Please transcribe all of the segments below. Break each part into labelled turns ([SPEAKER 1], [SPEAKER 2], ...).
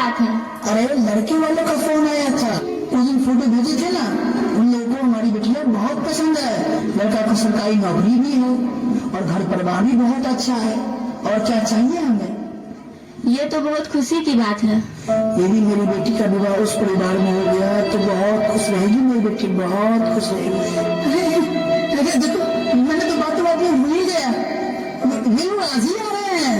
[SPEAKER 1] बात है?
[SPEAKER 2] अरे लड़के वालों का फोन आया था, उस दिन फोटो भेजे थे ना, उन लोगों को हमारी बिटिया बहुत पसंद है। लड़का को सरकारी नौकरी भी है और घर परिवार भी बहुत अच्छा है, और क्या चाहिए हमें।
[SPEAKER 1] ये तो बहुत खुशी की बात है।
[SPEAKER 2] यदि मेरी बेटी का विवाह उस परिवार में हो गया तो बहुत खुश रहेगी मेरी बेटी, बहुत खुश रहेगी। अरे देखो, मैंने तो बात में भूल ही गया, ये लोग आज ही आ रहे हैं,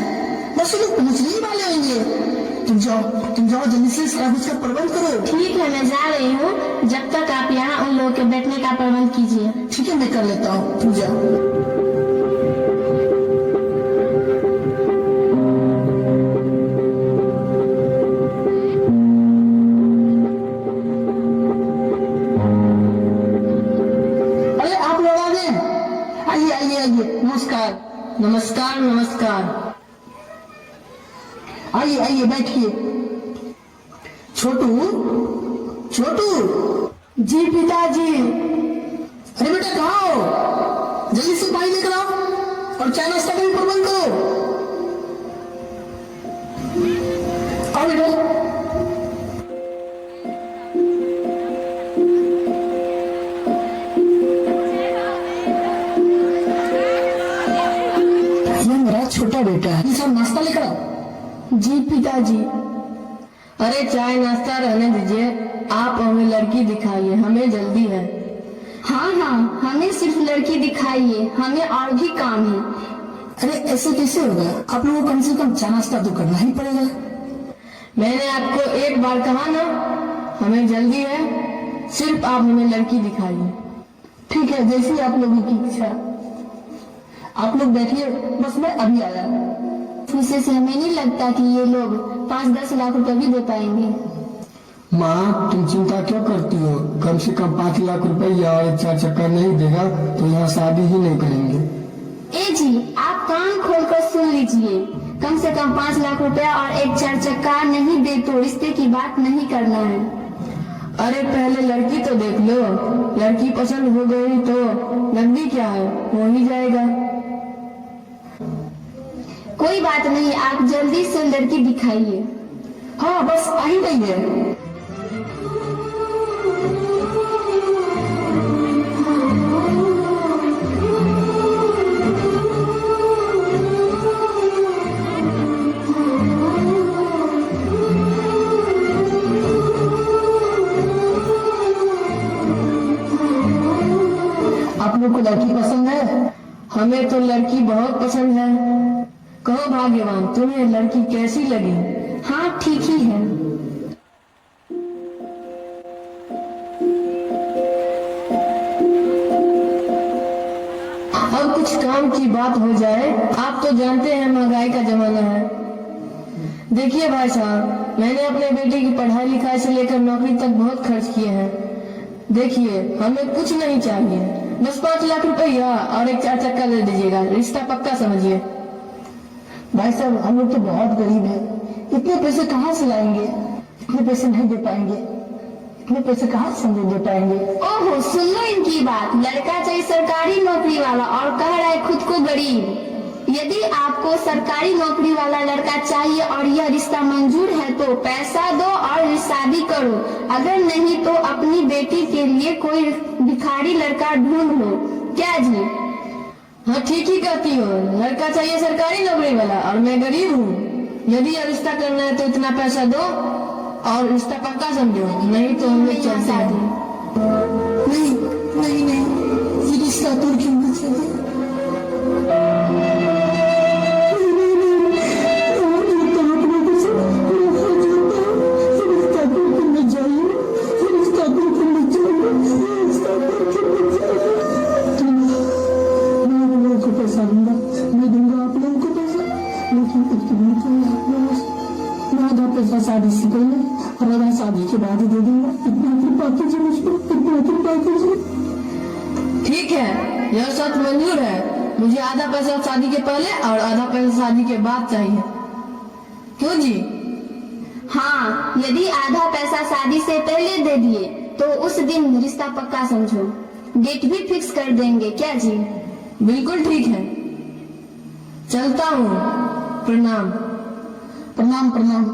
[SPEAKER 2] बस लोग पहुंचने ही वाले होंगे। तुम जाओ जल्दी से उसका प्रबंध करो।
[SPEAKER 1] ठीक है, मैं जा रही हूँ। जब तक आप यहाँ उन लोगों के बैठने का प्रबंध कीजिए।
[SPEAKER 2] ठीक है, मैं कर लेता हूँ, तुम जाओ।
[SPEAKER 1] नमस्कार नमस्कार।
[SPEAKER 2] आइए आइए बैठिए। छोटू छोटू।
[SPEAKER 1] जी पिताजी।
[SPEAKER 2] अरे बेटा कहाँ हो, जल्दी से पानी लेकर आओ और चाय नाश्ता का भी प्रबंध करो। आओ बेटा। छोटा बेटा है, ये सब नाश्ता लेकर आओ।
[SPEAKER 1] जी पिताजी। अरे चाय नाश्ता रहने दीजिए, आप हमें लड़की दिखाइए, हमें जल्दी है। हाँ हाँ, हमें सिर्फ लड़की दिखाइए, हमें और भी काम है।
[SPEAKER 2] अरे ऐसे कैसे होगा, आप लोगों को कम से कम चाय नाश्ता तो करना ही पड़ेगा।
[SPEAKER 1] मैंने आपको एक बार कहा ना, हमें जल्दी है, सिर्फ आप हमें लड़की दिखाइए।
[SPEAKER 2] ठीक है, जैसी आप लोगों की इच्छा। आप लोग बैठिए, बस मैं अभी आया।
[SPEAKER 1] विशेष हमें नहीं लगता कि ये लोग 5-10 लाख रुपए भी दे पाएंगे।
[SPEAKER 2] माँ तुम चिंता क्यों करती हो, कम से कम 5 लाख रुपया और 4 चक्कर नहीं देगा तो यहाँ शादी ही नहीं करेंगे।
[SPEAKER 1] ए जी, आप कान खोलकर सुन लीजिए, कम से कम 5 लाख रुपया और 1 4 चक्का नहीं दे तो रिश्ते की बात नहीं करना है। अरे पहले लड़की तो देख लो, लड़की पसंद हो गई तो नकदी क्या है, हो ही जाएगा। कोई बात नहीं, आप जल्दी से लड़की दिखाइए।
[SPEAKER 2] हाँ बस आ ही गई है। आप लोग को लड़की पसंद है?
[SPEAKER 1] हमें तो लड़की बहुत पसंद है। कहो भाग्यवान, तुम्हें लड़की कैसी लगी? हाँ ठीक ही है। अब कुछ काम की बात हो जाए, आप तो जानते हैं महंगाई का जमाना है। देखिए भाई साहब, मैंने अपने बेटे की पढ़ाई लिखाई से लेकर नौकरी तक बहुत खर्च किए हैं। देखिए हमें कुछ नहीं चाहिए, बस 5 लाख रुपया और 1 4 चक्का दे दीजिएगा, रिश्ता पक्का समझिए।
[SPEAKER 2] भाई साहब हम लोग तो बहुत गरीब हैं, इतने पैसे कहाँ से लाएंगे, इतने पैसे नहीं दे पाएंगे, इतने पैसे कहाँ से दे पाएंगे।
[SPEAKER 1] ओहो सुन लो इनकी बात, लड़का चाहिए सरकारी नौकरी वाला और कह रहा है खुद को गरीब। यदि आपको सरकारी नौकरी वाला लड़का चाहिए और यह रिश्ता मंजूर है तो पैसा दो और शादी करो, अगर नहीं तो अपनी बेटी के लिए कोई भिखारी लड़का ढूंढ लो। क्या जी? हाँ ठीक ही कहती हो, लड़का चाहिए सरकारी नौकरी वाला और मैं गरीब हूँ। यदि यह रिश्ता करना है तो इतना पैसा दो और रिश्ता पक्का समझो, नहीं तो हम लोग चलते हैं।
[SPEAKER 2] नहीं नहीं नहीं, ये रिश्ता तोड़ के मत चलिए। शादी से पहले और आधा शादी के बाद दे दूंगा, इतना कृपा कीजिए मुझ पर, इतना कृपा कीजिए।
[SPEAKER 1] ठीक है, यह शर्त मंजूर है, मुझे आधा पैसा शादी के पहले और आधा पैसा शादी के बाद चाहिए। क्यों जी? हाँ, यदि आधा पैसा शादी से पहले दे दिए तो उस दिन रिश्ता पक्का समझो, डेट भी फिक्स कर देंगे। क्या जी? बिल्कुल ठीक है, चलता हूँ। प्रणाम।
[SPEAKER 2] प्रणाम प्रणाम।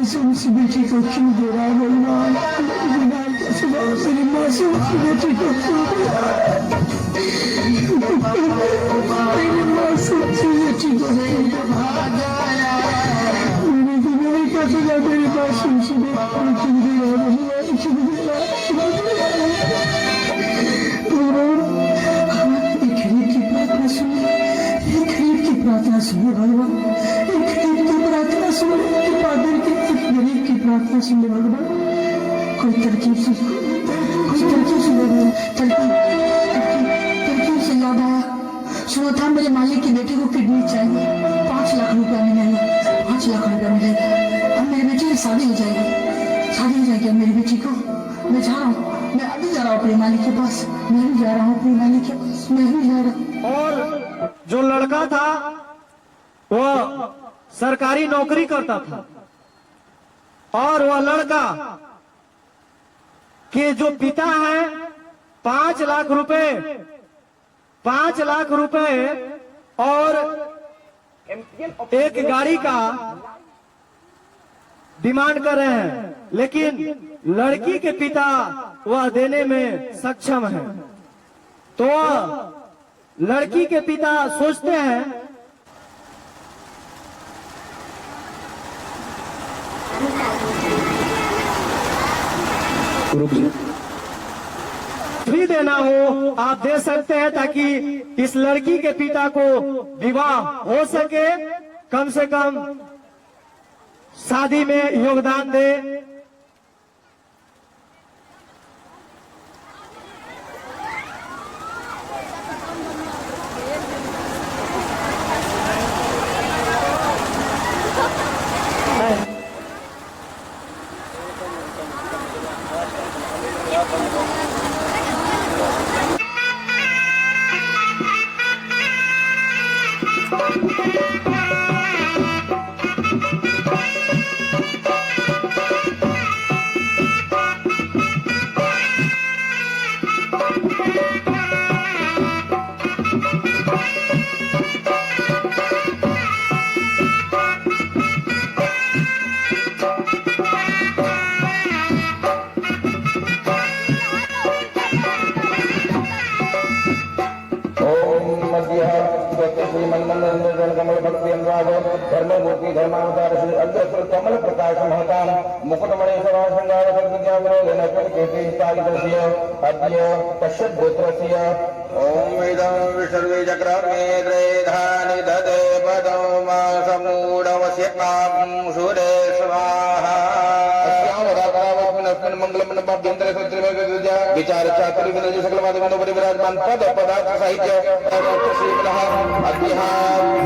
[SPEAKER 2] मासूम सी बेटी को क्यों दे रहा है भगवान? गुनाह का सजा मेरी मासूम सी बेटी को क्यों दे रहा है? मेरी मासूम सी बेटी को मेरी गुनाह का सजा मेरी मासूम सी बेटी को क्यों दे रहा है भगवान? क्यों दे रहा है? एक गरीब की प्रार्थना सुनो, एक गरीब की प्रार्थना सुनो भगवान, एक गरीब की प्रार्थना सुनो, पादर की एक गरीब की प्रार्थना सुनो भगवान। कोई तरकीब से याद आया, सुना था मेरे मालिक की बेटी को किडनी चाहिए, 5 लाख रुपया मिलेगा, 5 लाख रुपया मिलेगा। अब मेरी बेटी की शादी हो जाएगी अब मेरी बेटी को। मैं जा रहा हूँ, मैं अभी जा रहा हूँ अपने मालिक के पास, मैं भी जा रहा हूँ अपने मालिक के पास, मैं भी जा रहा हूँ।
[SPEAKER 3] और जो लड़का था वह सरकारी नौकरी करता था, और वह लड़का के जो पिता हैं 5 लाख रुपए और एक गाड़ी का डिमांड कर रहे हैं, लेकिन लड़की के पिता वह देने में सक्षम है। तो लड़की के पिता सोचते हैं फ्री देना हो आप दे सकते हैं, ताकि इस लड़की के पिता को विवाह हो सके, कम से कम शादी में योगदान दे।
[SPEAKER 4] धर्ममूर्ति धर्मावतार श्री अग्रसुर कमल प्रकाश महताम मुकुटमणि सभा श्रृंगार अद्य कश्यप गोत्रस्य ओम वेदं विसर्वे चक्राग्ने त्रयधानि ददे पदो मा समूढवस्य कां सुरे स्वाहा मंगलम नभ्यंतर सत्रिमविद्या विचार चातुर्य विनय सकल माधव परिविराजमान पद पदार्थ साहित्य श्री अद्य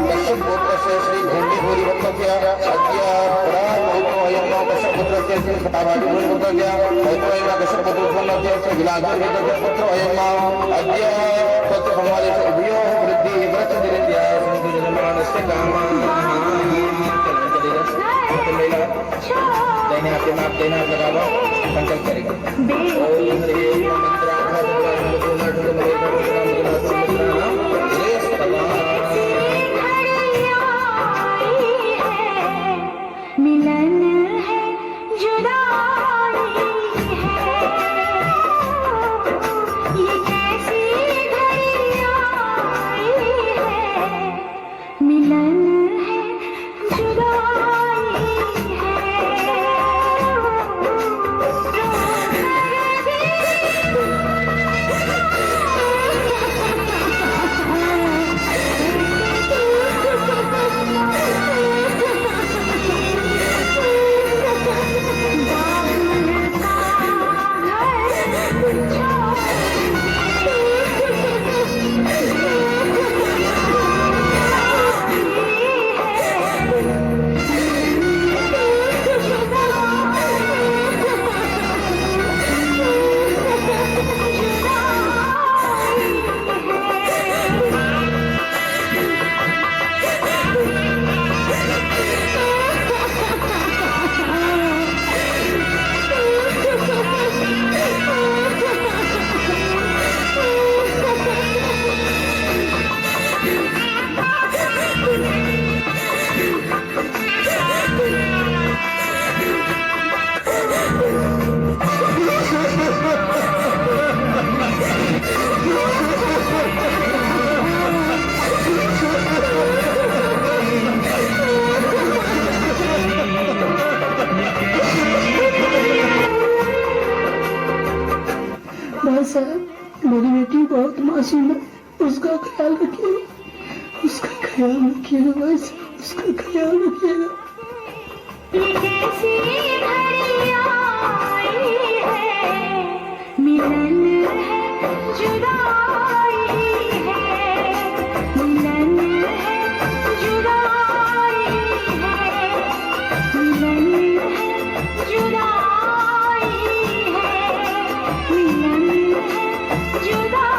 [SPEAKER 4] कश्यप गोत्रस्य श्री भेंडी भूरि भक्तस्य अद्य पुराण महत्वयं कश्यप पुत्रस्य श्री सतावादी भूरि भक्तस्य महत्वयं कश्यप पुत्रस्य श्री विलासि पुत्र अयं अद्य सत्य समादेश उभयोः वृद्धि वृक्षदिरित्या सन्ति दैने आपके नाम देना लगावा संकल्प
[SPEAKER 5] मिलन है जुदाई है, ये कैसी घड़ी आई है। मिलन है जुदाई है।
[SPEAKER 2] साहब मेरी बेटी बहुत मासूम है, उसका ख्याल रखिएगा, उसका ख्याल रखिएगा भाई साहब, उसका ख्याल रखिएगा।
[SPEAKER 5] ये कैसी घड़ी आई है, मिलन है जुदाई है, मिलन है जुदाई है, मिलन है जुदाई है, मिलन है जुदाई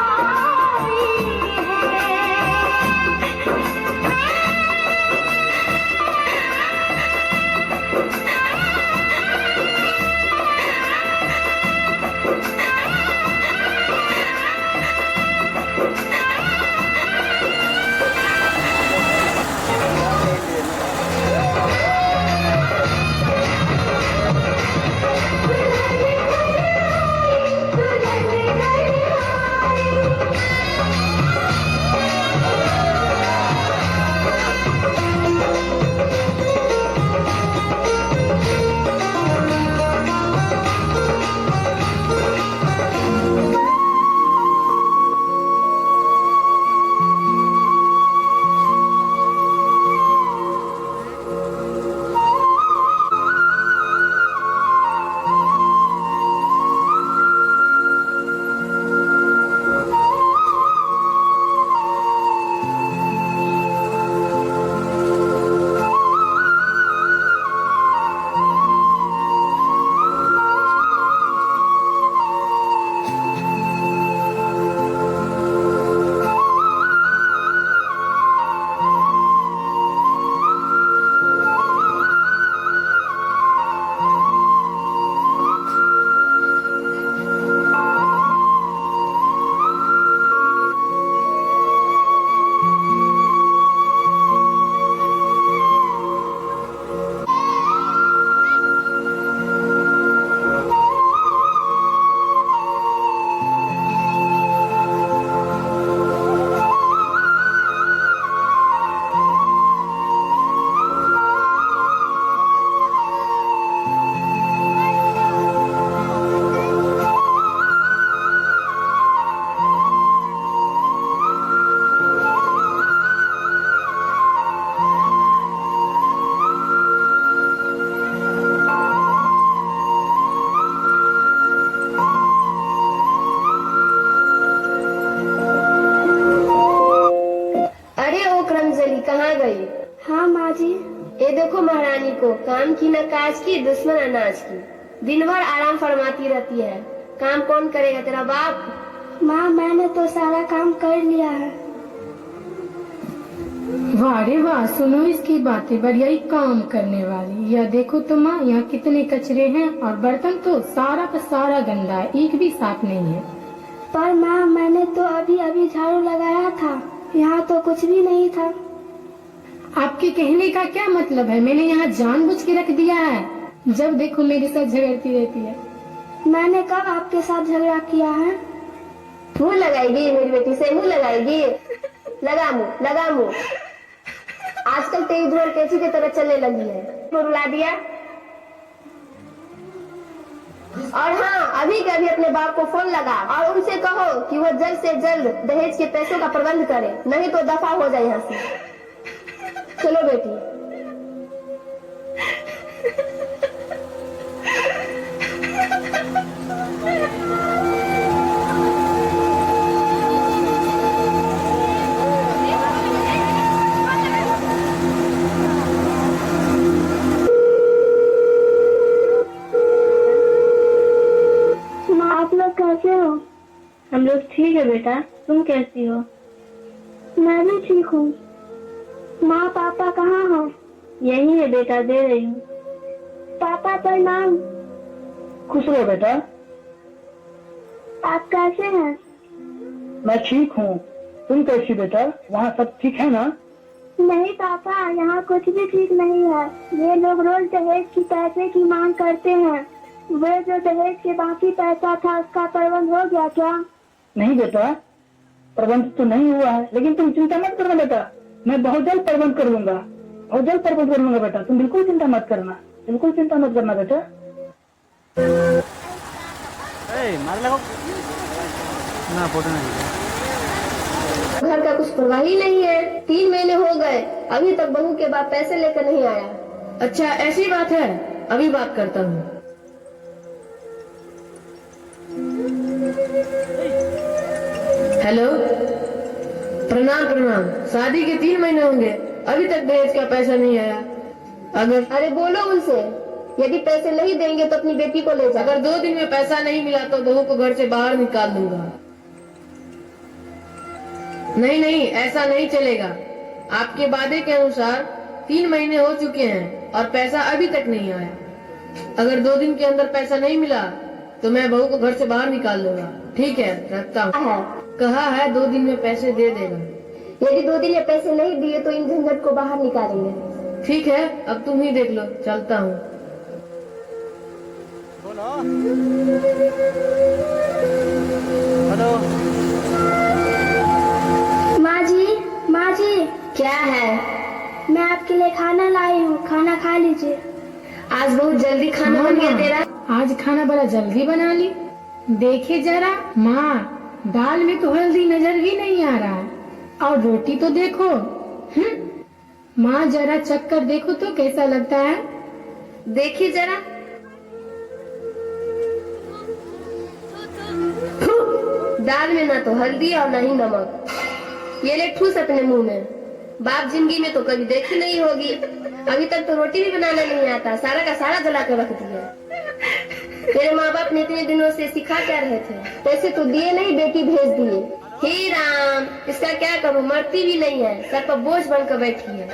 [SPEAKER 1] कहाँ गई?
[SPEAKER 6] हाँ माँ जी।
[SPEAKER 1] ये देखो महारानी को काम की न काज की, दुश्मन अनाज की, दिन भर आराम फरमाती रहती है। काम कौन करेगा, तेरा बाप?
[SPEAKER 6] माँ मैंने तो सारा काम कर लिया है।
[SPEAKER 7] वाह रे वाह, सुनो इसकी बातें, बढ़िया ही काम करने वाली। यह देखो तो माँ, यहाँ कितने कचरे हैं और बर्तन तो सारा का सारा गंदा है, एक भी साफ नहीं है।
[SPEAKER 6] पर माँ मैंने तो अभी अभी झाड़ू लगाया था, यहाँ तो कुछ भी नहीं था।
[SPEAKER 7] आपके कहने का क्या मतलब है? मैंने यहाँ जानबूझ के रख दिया है। जब देखो मेरे साथ झगड़ती रहती है।
[SPEAKER 6] मैंने कब आपके साथ झगड़ा किया है?
[SPEAKER 1] मुँह लगाएगी मेरी बेटी से, मुँह लगाएगी? लगा मुँह, लगा मुँह। आजकल तेज धोर कैची की तरह चलने लगी है। तो रुला दिया। और हाँ, अभी के अभी अपने बाप को फोन लगा और उनसे कहो कि वो जल्द से जल्द दहेज के पैसों का प्रबंध करे, नहीं तो दफा हो जाए यहाँ से। चलो बेटी।
[SPEAKER 6] आप लोग कैसे हो?
[SPEAKER 8] हम लोग ठीक है बेटा, तुम कैसी हो?
[SPEAKER 6] मैं भी ठीक हूँ। माँ पापा कहाँ हो?
[SPEAKER 8] यही है बेटा, दे रही हूँ।
[SPEAKER 6] पापा प्रणाम।
[SPEAKER 2] खुश रहो बेटा।
[SPEAKER 6] आप कैसे हैं?
[SPEAKER 2] मैं ठीक हूँ, तुम कैसी बेटा? वहाँ सब ठीक है ना?
[SPEAKER 6] नहीं पापा, यहाँ कुछ भी ठीक नहीं है। ये लोग रोज दहेज की पैसे की मांग करते हैं। वे जो दहेज के बाकी पैसा था उसका प्रबंध हो गया क्या?
[SPEAKER 2] नहीं बेटा, प्रबंध तो नहीं हुआ है, लेकिन तुम चिंता मत करना बेटा, मैं बहुत जल्द प्रबंध कर लूंगा, बहुत जल्द प्रबंध कर लूंगा बेटा। तुम बिल्कुल चिंता मत करना, बिल्कुल चिंता मत करना बेटा।
[SPEAKER 3] मार लगाओ। ना फोटो नहीं।
[SPEAKER 1] घर का कुछ परवाह ही नहीं है। 3 महीने हो गए, अभी तक बहू के बाप पैसे लेकर नहीं आया।
[SPEAKER 8] अच्छा ऐसी बात है, अभी बात करता हूँ। हेलो, प्रणाम प्रणाम। शादी के 3 महीने होंगे, अभी तक दहेज का पैसा नहीं आया।
[SPEAKER 1] अरे बोलो उनसे, यदि पैसे नहीं देंगे तो अपनी बेटी को ले जाओ।
[SPEAKER 8] अगर 2 दिन में पैसा नहीं मिला तो बहू को घर से बाहर निकाल दूंगा। नहीं नहीं, ऐसा नहीं चलेगा। आपके वादे के अनुसार 3 महीने हो चुके हैं और पैसा अभी तक नहीं आया। अगर 2 दिन के अंदर पैसा नहीं मिला तो मैं बहू को घर से बाहर निकाल दूंगा। ठीक है, रखता हूँ। कहा है 2 दिन में पैसे दे देगा।
[SPEAKER 1] यदि 2 दिन में पैसे नहीं दिए तो इन झंझट को बाहर निकालेंगे।
[SPEAKER 8] ठीक है, अब तुम ही देख लो, चलता हूँ।
[SPEAKER 3] हेलो।
[SPEAKER 6] माँ जी
[SPEAKER 1] क्या है?
[SPEAKER 6] मैं आपके लिए खाना लाई हूँ, खाना खा लीजिए।
[SPEAKER 1] आज बहुत जल्दी खाना बन गया तेरा।
[SPEAKER 7] आज खाना बड़ा जल्दी बना ली। देखे जरा माँ, दाल में तो हल्दी नजर भी नहीं आ रहा है, और रोटी तो देखो। माँ जरा चक्कर देखो तो कैसा लगता है।
[SPEAKER 1] देखिए जरा। दाल में ना तो हल्दी और ना ही नमक। ये ले ठूस अपने मुंह में। बाप जिंदगी में तो कभी देखी नहीं होगी। अभी तक तो रोटी भी बनाना नहीं आता, सारा का सारा जला कर रख दिया। तेरे माँ बाप ने इतने दिनों से सिखा क्या रहे थे? पैसे तो दिए नहीं, बेटी भेज दिए। हे राम, इसका क्या करूं, मरती भी नहीं है, सर पर बोझ बनकर बैठी है।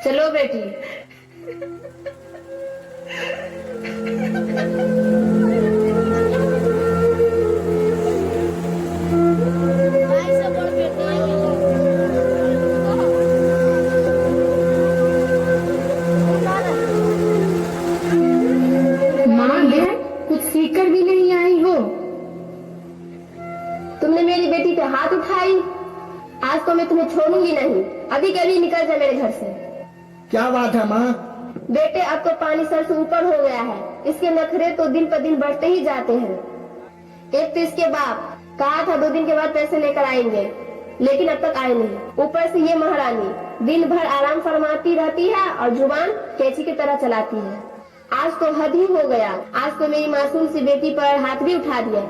[SPEAKER 1] चलो बेटी।
[SPEAKER 7] सीख कर भी नहीं आई हो।
[SPEAKER 1] तुमने मेरी बेटी पे हाथ उठाई, आज तो मैं तुम्हें छोड़ूंगी नहीं। अभी कभी निकल जा मेरे घर से।
[SPEAKER 2] क्या बात है माँ?
[SPEAKER 1] बेटे, अब तो पानी सर से ऊपर हो गया है। इसके नखरे तो दिन पर दिन बढ़ते ही जाते हैं। एक तो इसके बाप कहा था 2 दिन के बाद पैसे लेकर आएंगे, लेकिन अब तक आए नहीं। ऊपर से ये महारानी दिन भर आराम फरमाती रहती है और जुबान कैंची की तरह चलाती है। आज तो हद ही हो गया। आज तो मेरी मासूम सी बेटी पर हाथ भी उठा दिया।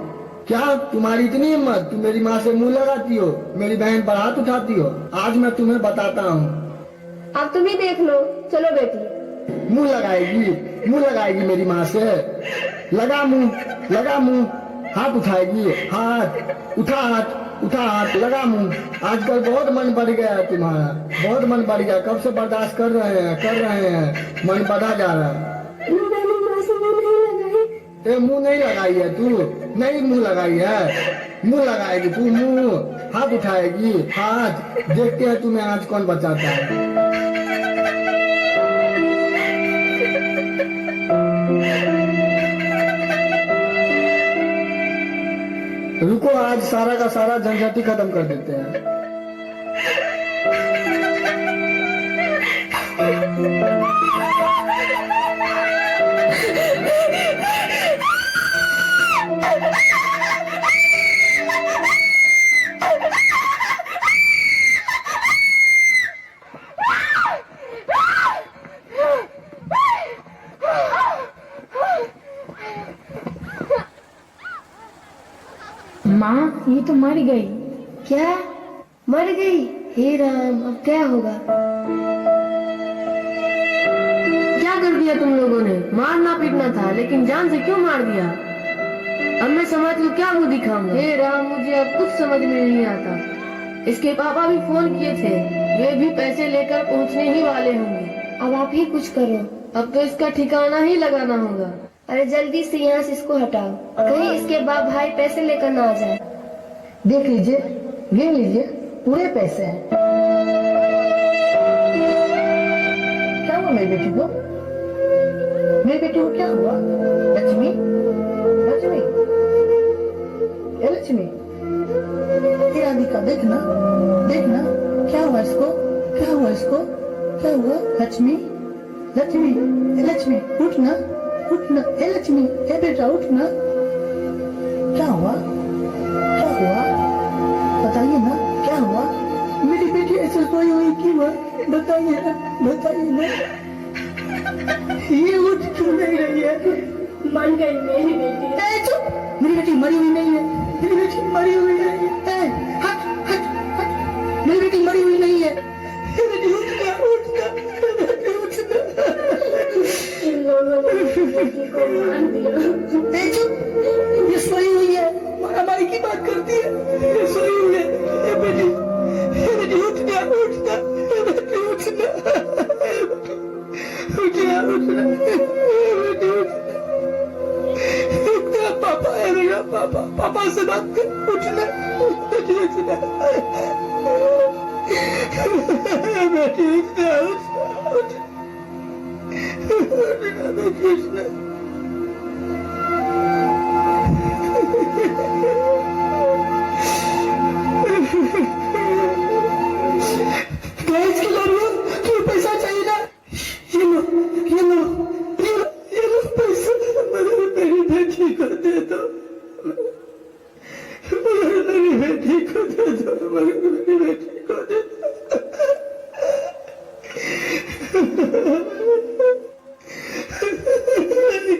[SPEAKER 2] क्या तुम्हारी इतनी हिम्मत? तुम मेरी माँ से मुंह लगाती हो, मेरी बहन पर हाथ उठाती हो। आज मैं तुम्हें बताता हूँ।
[SPEAKER 1] अब तुम ही देख लो। चलो बेटी।
[SPEAKER 2] मुंह लगाएगी मेरी माँ से। लगा मुंह, हाथ उठाएगी। हाथ उठा, लगा मुंह। आजकल बहुत मन बढ़ गया है तुम्हारा, बहुत मन बढ़ गया। कब से बर्दाश्त कर रहे हैं, मन बढ़ा जा रहा है। मुंह नहीं लगाई है तू? नहीं मुंह लगाई है, मुंह लगाएगी तू। मुंह, हाथ उठाएगी। हाथ देखते हैं तुम्हें आज कौन बचाता है। रुको, आज सारा का सारा झंझट ही खत्म कर देते हैं।
[SPEAKER 7] माँ, ये तो मर गई।
[SPEAKER 1] क्या मर गई? हे राम, अब क्या होगा?
[SPEAKER 8] क्या कर दिया तुम लोगों ने? मारना पीटना था, लेकिन जान से क्यों मार दिया? अब मैं समाज को क्या मुंह दिखाऊंगा? हे राम, मुझे अब कुछ समझ में नहीं आता। इसके पापा भी फोन किए थे, वे भी पैसे लेकर पहुंचने ही वाले होंगे।
[SPEAKER 1] अब आप ही कुछ करो।
[SPEAKER 8] अब तो इसका ठिकाना ही लगाना होगा।
[SPEAKER 1] अरे जल्दी से यहाँ से इसको हटाओ, कहीं इसके बाप भाई पैसे लेकर ना आ जाए।
[SPEAKER 2] देख लीजिए, गिन लीजिए, पूरे पैसे हैं। क्या हुआ मेरी बेटी को? मेरी बेटी को क्या हुआ? लक्ष्मी, ए लक्ष्मी, ये राधिका, देखना क्या हुआ इसको? क्या हुआ? लक्ष्मी, उठना, ए लक्ष्मी, ए बेटा उठना। क्या हुआ? सोई हुई की बात बताइए ना, बताइए ना। ये उठ क्यों नहीं रही है?
[SPEAKER 7] मर गई मेरी बेटी।
[SPEAKER 2] ए, चुप! मेरी बेटी मरी हुई नहीं है, मेरी बेटी मरी हुई नहीं है। ए, हट हट हट! मेरी बेटी मरी हुई नहीं है। मेरी बेटी उठना, उठना, बेटी उठना।
[SPEAKER 7] इन लोगों ने मेरी बेटी को मार दिया।
[SPEAKER 2] ए, चुप! ये सोई हुई है, मारामारी की बात करती है। ये सोई हुई है। ए बेटी उठना, उठना, बेटी उठना, उठना, उठना, बेटी उठना। पापा है मेरा, पापा, पापा से बात कर, उठना, बेटी उठना, बेटी उठना, उठना, बेटी उठना। गैस की लड़ियों, तुम्हें पैसा चाहिए ना? ये लो, ये लो, ये लो, ये लो पैसा। मेरी बेटी को दे दो, मेरी बेटी को दे दो, मेरी बेटी को दे दो।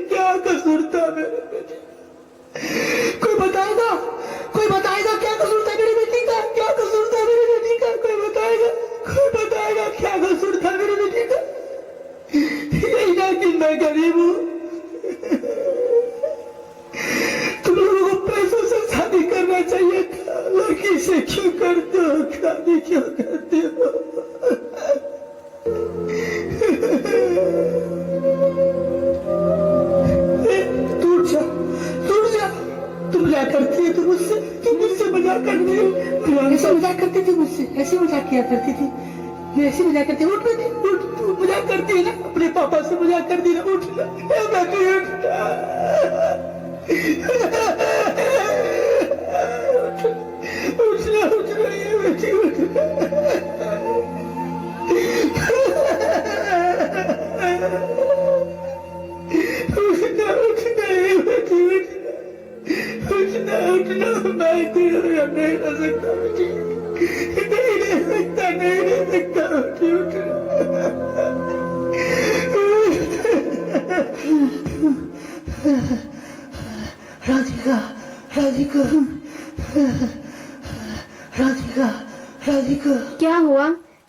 [SPEAKER 2] क्या कसूर था मेरे बेटी? कोई बताएगा? कोई बताएगा क्या कसूर था मेरी बेटी का? क्या कसूर था मेरी बेटी का? कोई बताएगा? कोई बताएगा क्या कसूर था मेरी बेटी का? यही ना कि मैं गरीब हूँ। तुम लोगों को पैसों से शादी करना चाहिए था, लड़की से क्यों करते हो? शादी क्यों करते हो? दूर जा, दूर जा। तुम मजाक करती है, तुम मुझसे मजाक करती है। ऐसे मजाक करती थी मुझसे, ऐसे मजाक किया करती थी। मैं ऐसे मजाक करती हूँ। उठ बेटी, उठ। तू मजाक करती है ना, अपने पापा से मजाक करती है ना। उठ ना, ए बेटी उठना, उठना, उठना, ये बेटी उठना, उठना, उठना, ये बेटी उठना, उठना, उठना। मैं नहीं रह सकता बेटी, नहीं रह सकता, नहीं रह सकता बेटी, उठना। राधिका, राधिका, राधिका, राधिका।
[SPEAKER 7] क्या हुआ?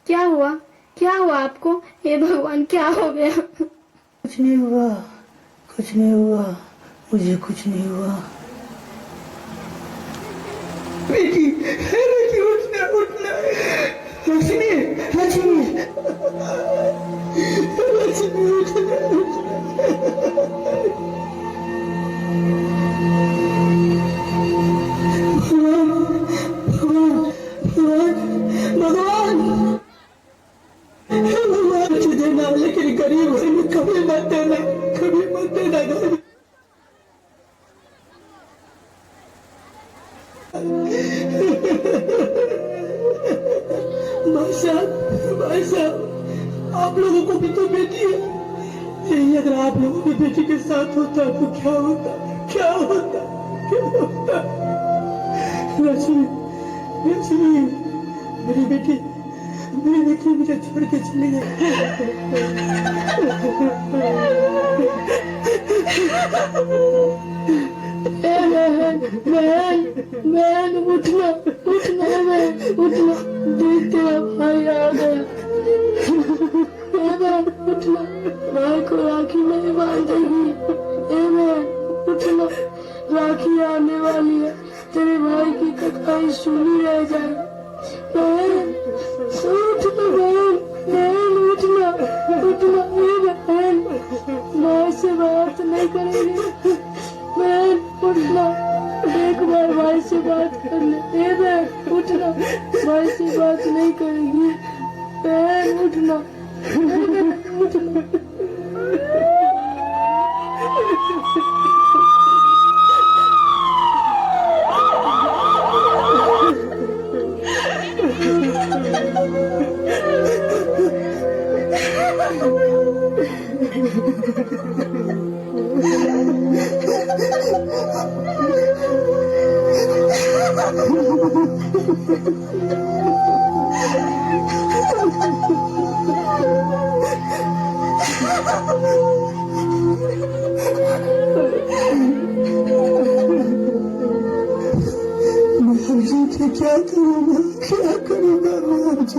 [SPEAKER 7] क्या हुआ? क्या हुआ आपको? हे भगवान, क्या हो गया?
[SPEAKER 2] कुछ नहीं हुआ, कुछ नहीं हुआ, मुझे कुछ नहीं हुआ। बेटी, बेटी उठना, उठना। लक्ष्मी, लक्ष्मी, लक्ष्मी उठना, उठना। भगवान, भगवान मुझे देना, लेकिन गरीब है, कभी मत देना, कभी मत देना गरीब। भाई साहब, आप लोगों को भी तो बेटी है। यही अगर आप लोगों की बेटी के साथ होता तो क्या होता, क्या होता, क्या होता? लक्ष्मी, लक्ष्मी, मेरी बेटी मुझे छोड़ के चली गई। बहन, उठना, उठना, बहन, उठना, देख तेरा भाई आ गया। बहन, उठना, भाई को राखी नहीं बांधेगी। बहन, उठना, राखी आने वाली है, तेरे भाई की कथाएं सुनी रह जाए। बहन, उठना, बहन, बहन, उठना, उठना, बहन, भाई से बात नहीं करेगी। बहन, उठना, एक बार भाई से बात कर ले। बहन, उठना, भाई से बात नहीं करेगी। बहन, उठना, उठना।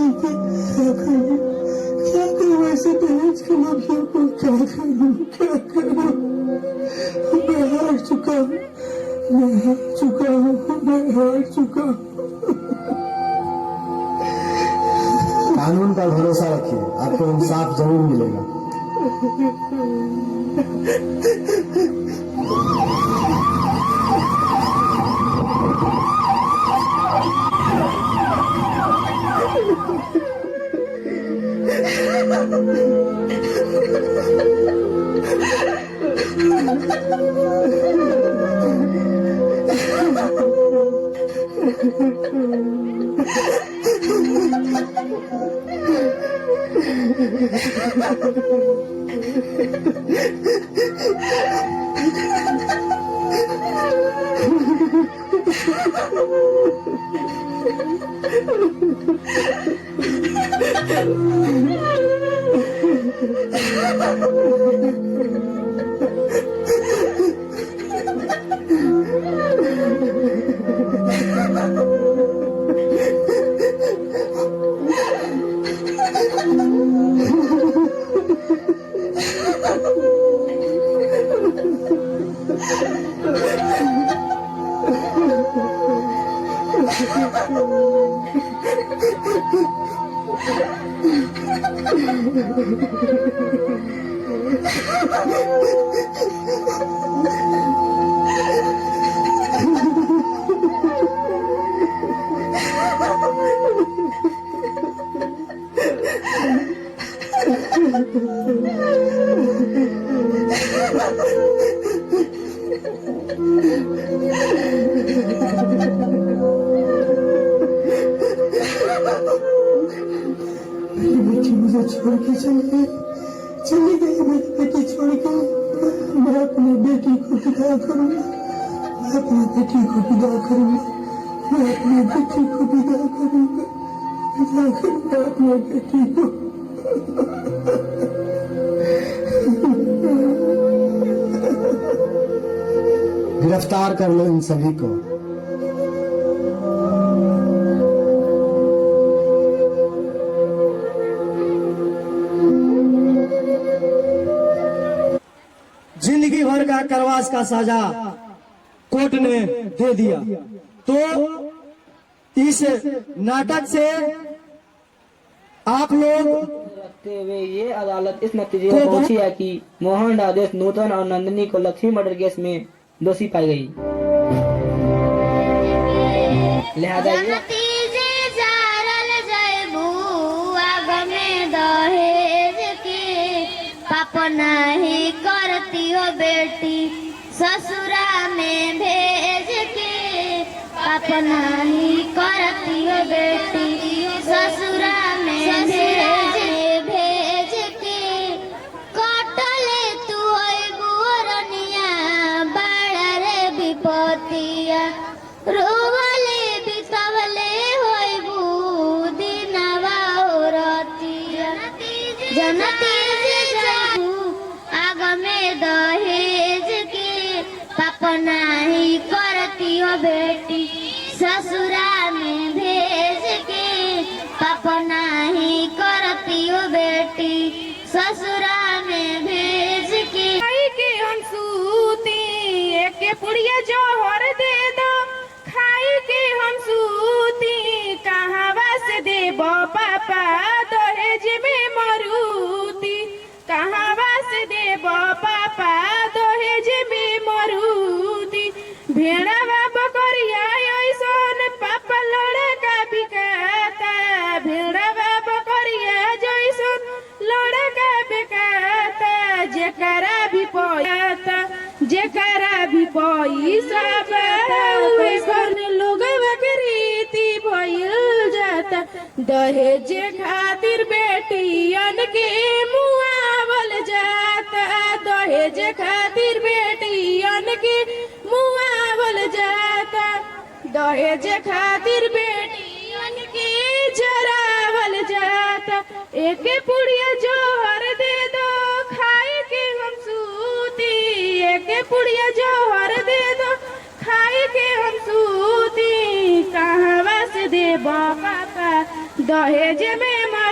[SPEAKER 2] क्या करूं ऐसे दहेज के लोभियों को, क्या करूं, क्या करूं? मैं हार चुका हूं, मैं हार चुका हूं, मैं हार चुका हूं।
[SPEAKER 9] कानून का भरोसा रखिए, आपको इंसाफ जरूर मिलेगा। मुझे छोड़ के चली गई मेरी बेटी छोड़ के। मैं अपनी बेटी को विदा करूंगा, मैं अपनी बेटी को विदा करूंगा, मैं अपनी बेटी को विदा करूंगा, विदा करूंगा अपनी बेटी को। गिरफ्तार कर लो इन सभी को।
[SPEAKER 3] जिंदगी भर का करवास का सजा कोर्ट ने दे दिया। तो इस नाटक से आप लोग
[SPEAKER 10] रखते हुए ये अदालत इस नतीजे पर पहुंची है कि मोहन आदेश नूतन और नंदिनी को लक्ष्मी मर्डर केस में दोषी पाई गई। लिहाजा ये
[SPEAKER 5] पाप नहीं करती हो बेटी ससुरा में भेज के, पाप नहीं करती हो बेटी ससुरा में भेज के। कटले तू गोरनिया बड़ा रे विपतिया, रोवले बितवले होइबू दिनवा औरतिया। जनती दहेज के पाप नहीं करती हो बेटी ससुरा में भेज के, पाप नहीं करती हो बेटी ससुरा में भेज के।
[SPEAKER 11] हम सूती एक पुड़िया जोहर दे दो, खाई के हम सूती कहावा से देबो पापा दहेज में मरूती, कहावा से देबो पापा दहेज में मरूती। भेड़वा बकरिया ऐसन पापा लड़का बिकाता, भेड़वा बकरिया जैसन लड़का बिकाता। जेकरा भी पैसा जेकरा भी पैसा वैसन लोगवा के रीति भइल जाता। दहेज खातिर बेटियन के मुआवल जाता, दहेज खातिर बेटियन के मुआवल जाता, दहेज खातिर बेटियन के जरावल जाता। एक पुड़िया जोहर दे दो, खाए के हम सूती, एक पुड़िया जोहर दे दो, खाए के हम सूती। कहवा से देबो पापा दहेज में